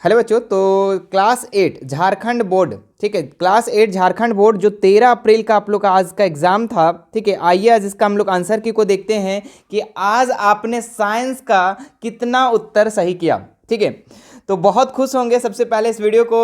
Hello बच्चों। तो class 8 Jharkhand board, ठीक है, क्लास 8 झारखंड बोर्ड जो 13 अप्रैल का आप लोग का आज का एग्जाम था, ठीक है। आइए आज इसका हम लोग आंसर की को देखते हैं कि आज आपने साइंस का कितना उत्तर सही किया, ठीक है। तो बहुत खुश होंगे। सबसे पहले इस वीडियो को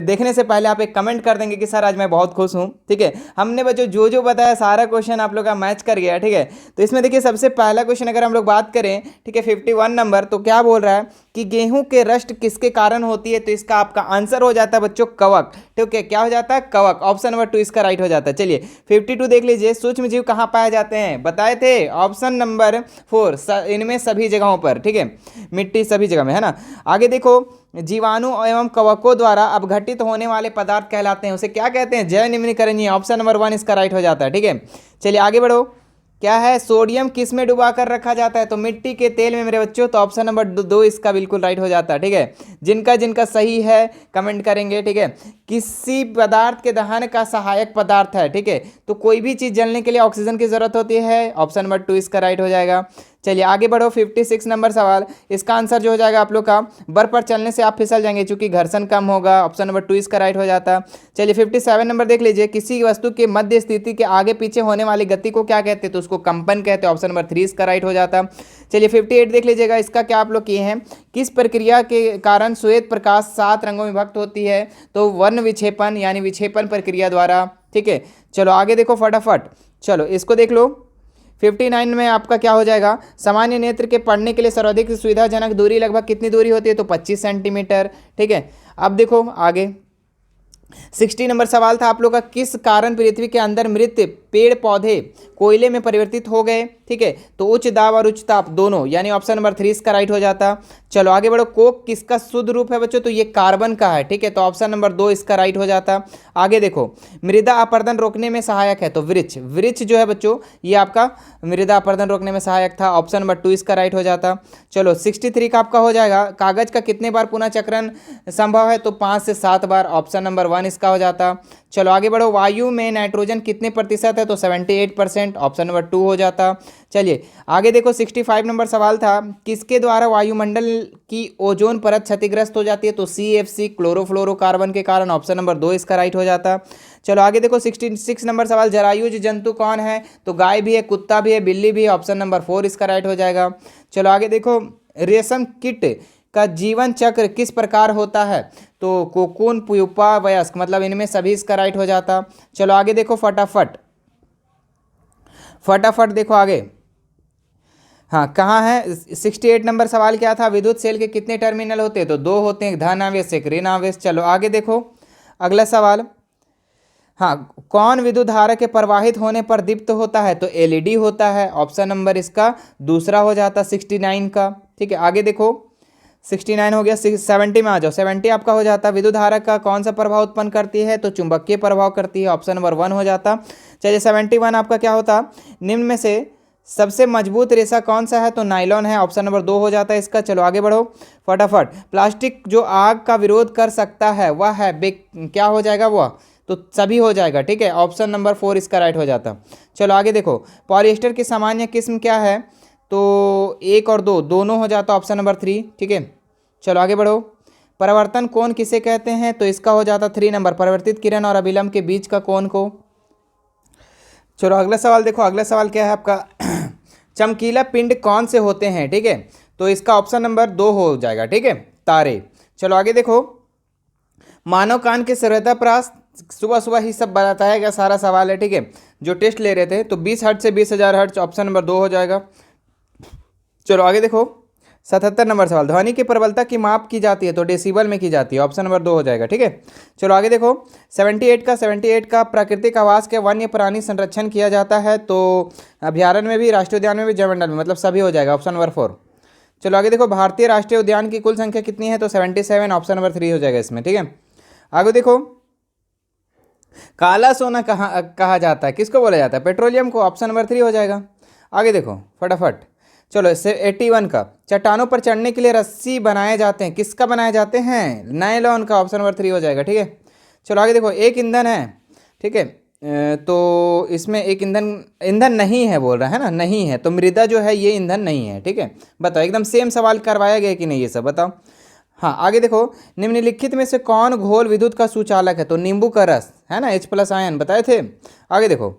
देखने से पहले आप एक कमेंट कर देंगे कि सर आज मैं बहुत खुश हूँ, ठीक है। हमने बच्चों जो जो बताया सारा क्वेश्चन आप लोग का मैच कर गया, ठीक है। तो इसमें देखिए सबसे पहला क्वेश्चन अगर हम लोग बात करें, ठीक है, 51 नंबर, तो क्या बोल रहा है कि गेहूं के रस्ट किसके कारण होती है। तो इसका आपका आंसर हो जाता है बच्चों कवक, ठीक है। क्या हो जाता है? कवक। ऑप्शन नंबर 2 इसका राइट हो जाता है। चलिए 52 देख लीजिए, सूक्ष्म जीव कहाँ पाए जाते हैं, बताए थे ऑप्शन नंबर 4, इनमें सभी जगहों पर, ठीक है। मिट्टी सभी जगह में है ना। आगे देखो, जीवाणु एवं कवकों द्वारा अपघटित होने वाले पदार्थ कहलाते हैं, उसे क्या कहते हैं? जैव निम्नीकरणीय। ऑप्शन नंबर 1 इसका राइट हो जाता है, ठीक है। चलिए आगे बढ़ो। क्या है? सोडियम किस में डुबा कर रखा जाता है? तो मिट्टी के तेल में मेरे बच्चों। तो ऑप्शन नंबर 2 इसका बिल्कुल राइट हो जाता है, ठीक है। जिनका जिनका सही है कमेंट करेंगे, ठीक है। किसी पदार्थ के दहन का सहायक पदार्थ है, ठीक है। तो कोई भी चीज़ जलने के लिए ऑक्सीजन की जरूरत होती है। ऑप्शन नंबर 2 इसका राइट हो जाएगा। चलिए आगे बढ़ो। 56 नंबर सवाल, इसका आंसर जो हो जाएगा आप लोग का, बर्फ पर चलने से आप फिसल जाएंगे क्योंकि घर्षण कम होगा। ऑप्शन नंबर 2 इसका राइट हो जाता। चलिए 57 नंबर देख लीजिए, किसी वस्तु के मध्य स्थिति के आगे पीछे होने वाली गति को क्या कहते हैं? तो उसको कंपन कहते हैं। ऑप्शन नंबर 3 इसका राइट हो जाता। चलिए 58 देख लीजिएगा, इसका क्या आप लोग किए हैं, किस प्रक्रिया के कारण श्वेत प्रकाश 7 रंगों में विभक्त होती है? तो वर्ण विक्षेपण यानी विक्षेपण प्रक्रिया द्वारा, ठीक है। चलो आगे देखो फटाफट, चलो इसको देख लो। 59 में आपका क्या हो जाएगा, सामान्य नेत्र के पढ़ने के लिए सर्वाधिक सुविधाजनक दूरी लगभग कितनी दूरी होती है? तो 25 सेंटीमीटर, ठीक है। अब देखो आगे 60 नंबर सवाल था आप लोग का, किस कारण पृथ्वी के अंदर मृत पेड़ पौधे कोयले में परिवर्तित हो गए, ठीक है। तो उच्च दाब और उच्च ताप दोनों, यानी ऑप्शन नंबर 3 इसका राइट हो जाता। चलो आगे बढ़ो। कोक किसका शुद्ध रूप है बच्चों? तो ये कार्बन का है, ठीक है। तो ऑप्शन नंबर 2 इसका राइट हो जाता। आगे देखो, मृदा अपरदन रोकने में सहायक है, तो वृक्ष, वृक्ष जो है बच्चों ये आपका मृदा अपरदन रोकने में सहायक था। ऑप्शन नंबर 2 इसका राइट हो जाता। चलो 63 का आपका हो जाएगा, कागज का कितने बार पुनः चक्रण संभव है? तो 5 से 7 बार। ऑप्शन नंबर 1 इसका हो जाता। चलो आगे बढ़ो। वायु में नाइट्रोजन कितने प्रतिशत है? तो 78%। ऑप्शन नंबर 2 हो जाता। चलिए आगे देखो 65 नंबर सवाल था, किसके द्वारा वायुमंडल की ओजोन परत क्षतिग्रस्त हो जाती है? तो CFC क्लोरोफ्लोरोकार्बन के कारण। ऑप्शन नंबर 2 इसका राइट हो जाता। चलो आगे देखो 66 नंबर सवाल, जरायुज जंतु कौन है? तो गाय भी है, कुत्ता भी है, बिल्ली भी है। ऑप्शन नंबर 4 इसका राइट हो जाएगा। चलो आगे देखो, रेशम कीट का जीवन चक्र किस प्रकार होता है? तो कोकून, प्यूपा, वयस्क, मतलब इनमें सभी इसका राइट हो जाता। चलो आगे देखो फटाफट, फटाफट देखो आगे। हाँ कहाँ है? 68 नंबर सवाल क्या था, विद्युत सेल के कितने टर्मिनल होते हैं? तो 2 होते हैं, धन आवेश एक ऋण आवेश। चलो आगे देखो अगला सवाल। हाँ, कौन विद्युत धारा के प्रवाहित होने पर दीप्त होता है? तो LED होता है। ऑप्शन नंबर इसका दूसरा हो जाता 69 का, ठीक है। आगे देखो 69 हो गया, 70 में आ जाओ। 70 आपका हो जाता, विद्युत धारा का कौन सा प्रभाव उत्पन्न करती है? तो चुंबकीय प्रभाव करती है। ऑप्शन नंबर 1 हो जाता। चलिए 71 आपका क्या होता, निम्न में से सबसे मजबूत रेशा कौन सा है? तो नायलॉन है। ऑप्शन नंबर 2 हो जाता है इसका। चलो आगे बढ़ो फटाफट। प्लास्टिक जो आग का विरोध कर सकता है वह है क्या हो जाएगा वह? तो सभी हो जाएगा, ठीक है। ऑप्शन नंबर 4 इसका राइट हो जाता। चलो आगे देखो, पॉलिएस्टर की सामान्य किस्म क्या है? तो 1 और 2 दोनों हो जाता। ऑप्शन नंबर 3, ठीक है। चलो आगे बढ़ो। परावर्तन कोण किसे कहते हैं? तो इसका हो जाता 3 नंबर, परिवर्तित किरण और अभिलंब के बीच का कोण को। चलो अगला सवाल देखो, अगला सवाल क्या है आपका चमकीला पिंड कौन से होते हैं, ठीक है। तो इसका ऑप्शन नंबर 2 हो जाएगा, ठीक है, तारे। चलो आगे देखो, मानव कान के सर्वथा सुबह सुबह ही सब बताया गया सारा सवाल है, ठीक है, जो टेस्ट ले रहे थे। तो 20 हर्ट्ज से 20,000 हर्ट्ज। ऑप्शन नंबर 2 हो जाएगा। चलो आगे देखो 77 नंबर सवाल, ध्वनि की प्रबलता की माप की जाती है? तो डेसिबल में की जाती है। ऑप्शन नंबर 2 हो जाएगा, ठीक है। चलो आगे देखो 78 का प्राकृतिक आवास के वन्य प्राणी संरक्षण किया जाता है? तो अभ्यारण्य में भी, राष्ट्रीय उद्यान में भी, जयमंडल में, मतलब सभी हो जाएगा। Option number 4। चलो आगे देखो, भारतीय राष्ट्रीय उद्यान की कुल संख्या कितनी है? तो 77। ऑप्शन नंबर 3 हो जाएगा इसमें, ठीक है। आगे देखो, काला सोना कहा जाता है, किसको बोला जाता है? पेट्रोलियम को। ऑप्शन नंबर 3 हो जाएगा। आगे देखो फटाफट, चलो 81 का, चट्टानों पर चढ़ने के लिए रस्सी बनाए जाते हैं, किसका बनाए जाते हैं? नायलॉन का। ऑप्शन नंबर 3 हो जाएगा, ठीक है। चलो आगे देखो, एक ईंधन है, ठीक है, तो इसमें एक ईंधन नहीं है बोल रहा है ना, नहीं है। तो मृदा जो है ये ईंधन नहीं है, ठीक है। बताओ, एकदम सेम सवाल करवाया गया कि नहीं, ये सब बताओ। हाँ आगे देखो, निम्नलिखित में से कौन घोल विद्युत का सुचालक है? तो नींबू का रस है ना, H+ आयन बताए थे। आगे देखो,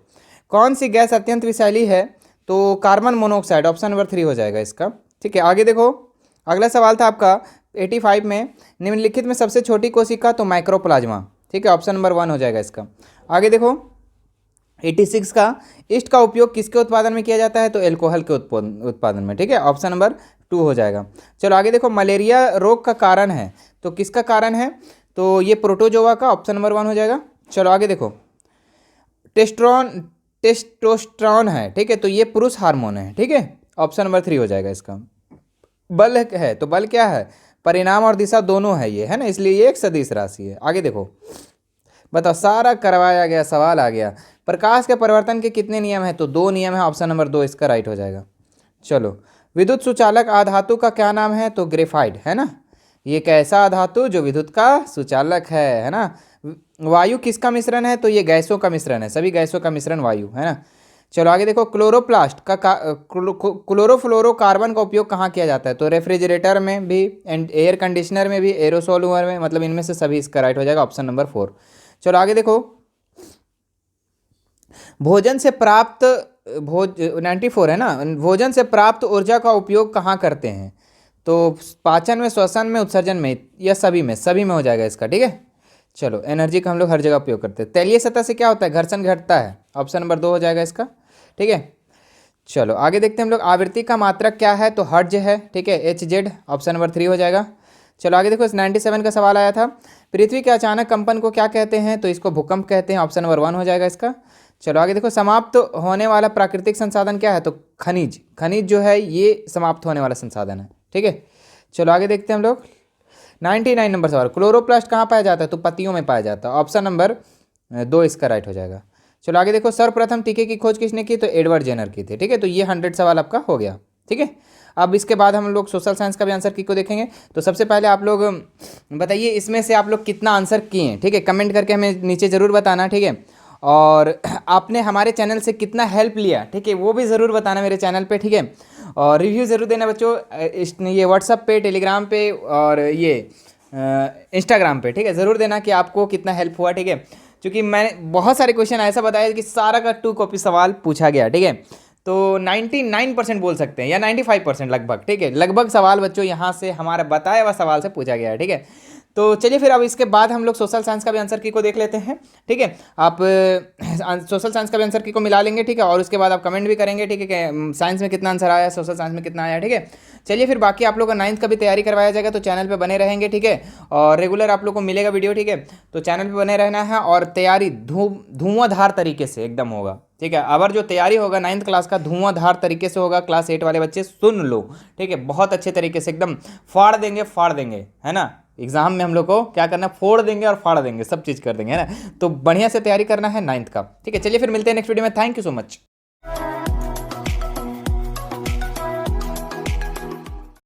कौन सी गैस अत्यंत विषैली है? तो कार्बन मोनोऑक्साइड, ऑप्शन नंबर 3 हो जाएगा इसका। ठीक है, आगे देखो, अगला सवाल था आपका 85 में, निम्नलिखित में सबसे छोटी कोशिका? तो माइक्रोप्लाज्मा। ठीक है, ऑप्शन नंबर 1 हो जाएगा इसका। आगे देखो 86 का, ईस्ट का उपयोग किसके उत्पादन में किया जाता है? तो एल्कोहल के उत्पादन में। ठीक है, ऑप्शन नंबर 2 हो जाएगा। चलो आगे देखो, मलेरिया रोग का कारण है? तो किसका कारण है? तो ये प्रोटोजोआ का, ऑप्शन नंबर 1 हो जाएगा। चलो आगे देखो, टेस्टोस्टेरोन है। ठीक है, तो ये पुरुष हार्मोन है। ठीक है, ऑप्शन नंबर 3 हो जाएगा इसका। बल है, तो बल क्या है? परिणाम और दिशा दोनों है ये, है ना, इसलिए ये एक सदिश राशि है। आगे देखो, बताओ, सारा करवाया गया, सवाल आ गया। प्रकाश के परिवर्तन के कितने नियम हैं? तो 2 नियम है, ऑप्शन नंबर 2 इसका राइट हो जाएगा। चलो, विद्युत सुचालक आधातु का क्या नाम है? तो ग्रेफाइट, है ना। ये एक ऐसा आधातु जो विद्युत का सुचालक है ना। वायु किसका मिश्रण है? तो ये गैसों का मिश्रण है, सभी गैसों का मिश्रण वायु, है ना। चलो आगे देखो, क्लोरोप्लास्ट का क्लोरोफ्लोरोकार्बन का उपयोग कहाँ किया जाता है? तो रेफ्रिजरेटर में भी, एंड एयर कंडीशनर में भी, एरोसोल में, मतलब इनमें से सभी इसका राइट हो जाएगा, ऑप्शन नंबर 4। चलो आगे देखो, भोजन से प्राप्त 94 है ना, भोजन से प्राप्त ऊर्जा का उपयोग कहाँ करते हैं? तो पाचन में, श्वसन में, उत्सर्जन में, या सभी में हो जाएगा इसका। ठीक है, चलो, एनर्जी का हम लोग हर जगह उपयोग करते हैं। तैलीय सतह से क्या होता है? घर्षण घटता है, ऑप्शन नंबर 2 हो जाएगा इसका। ठीक है, चलो आगे देखते हैं हम लोग, आवृत्ति का मात्रक क्या है? तो हर्ट्ज है। ठीक है, HZ, ऑप्शन नंबर 3 हो जाएगा। चलो आगे देखो, 97 का सवाल आया था, पृथ्वी के अचानक कंपन को क्या कहते हैं? तो इसको भूकंप कहते हैं, ऑप्शन नंबर 1 हो जाएगा इसका। चलो आगे देखो, समाप्त होने वाला प्राकृतिक संसाधन क्या है? तो खनिज जो है ये समाप्त होने वाला संसाधन है। ठीक है, चलो आगे देखते हैं हम लोग, 99 नंबर सवाल, क्लोरोप्लास्ट कहाँ पाया जाता है? तो पत्तियों में पाया जाता है, ऑप्शन नंबर 2 इसका राइट हो जाएगा। चलो आगे देखो, सर्वप्रथम टीके की खोज किसने की? तो एडवर्ड जेनर की थी। ठीक है, तो ये 100 सवाल आपका हो गया। ठीक है, अब इसके बाद हम लोग सोशल साइंस का भी आंसर की को देखेंगे। तो सबसे पहले आप लोग बताइए, इसमें से आप लोग कितना आंसर किए हैं? ठीक है, कमेंट करके हमें नीचे ज़रूर बताना। ठीक है, और आपने हमारे चैनल से कितना हेल्प लिया, ठीक है, वो भी ज़रूर बताना मेरे चैनल पे। ठीक है, और रिव्यू ज़रूर देना बच्चों, ये व्हाट्सअप पे, टेलीग्राम पे, और ये इंस्टाग्राम पे। ठीक है, ज़रूर देना कि आपको कितना हेल्प हुआ। ठीक है, क्योंकि मैंने बहुत सारे क्वेश्चन ऐसा बताया कि सारा का 2 कॉपी सवाल पूछा गया। ठीक है, तो 99% बोल सकते हैं, या 95% लगभग। ठीक है, लगभग सवाल बच्चों यहाँ से हमारा बताया हुआ सवाल से पूछा गया है। ठीक है, तो चलिए फिर अब इसके बाद हम लोग सोशल साइंस का भी आंसर की को देख लेते हैं। ठीक है, आप सोशल साइंस का भी आंसर की को मिला लेंगे। ठीक है, और उसके बाद आप कमेंट भी करेंगे। ठीक है, साइंस में कितना आंसर आया, सोशल साइंस में कितना आया। ठीक है, चलिए फिर बाकी आप लोग का 9th का भी तैयारी करवाया जाएगा, तो चैनल पे बने रहेंगे। ठीक है, और रेगुलर आप लोग को मिलेगा वीडियो। ठीक है, तो चैनल पे बने रहना है, और तैयारी धुआंधार तरीके से एकदम होगा। ठीक है, अगर जो तैयारी होगा 9th क्लास का, धुआंधार तरीके से होगा। क्लास 8 वाले बच्चे सुन लो। ठीक है, बहुत अच्छे तरीके से एकदम फाड़ देंगे, है ना। एग्जाम में हम लोग को क्या करना है? फोड़ देंगे और फाड़ देंगे, सब चीज़ कर देंगे, है ना। तो बढ़िया से तैयारी करना है 9th का। ठीक है, चलिए फिर मिलते हैं नेक्स्ट वीडियो में। Thank you so much.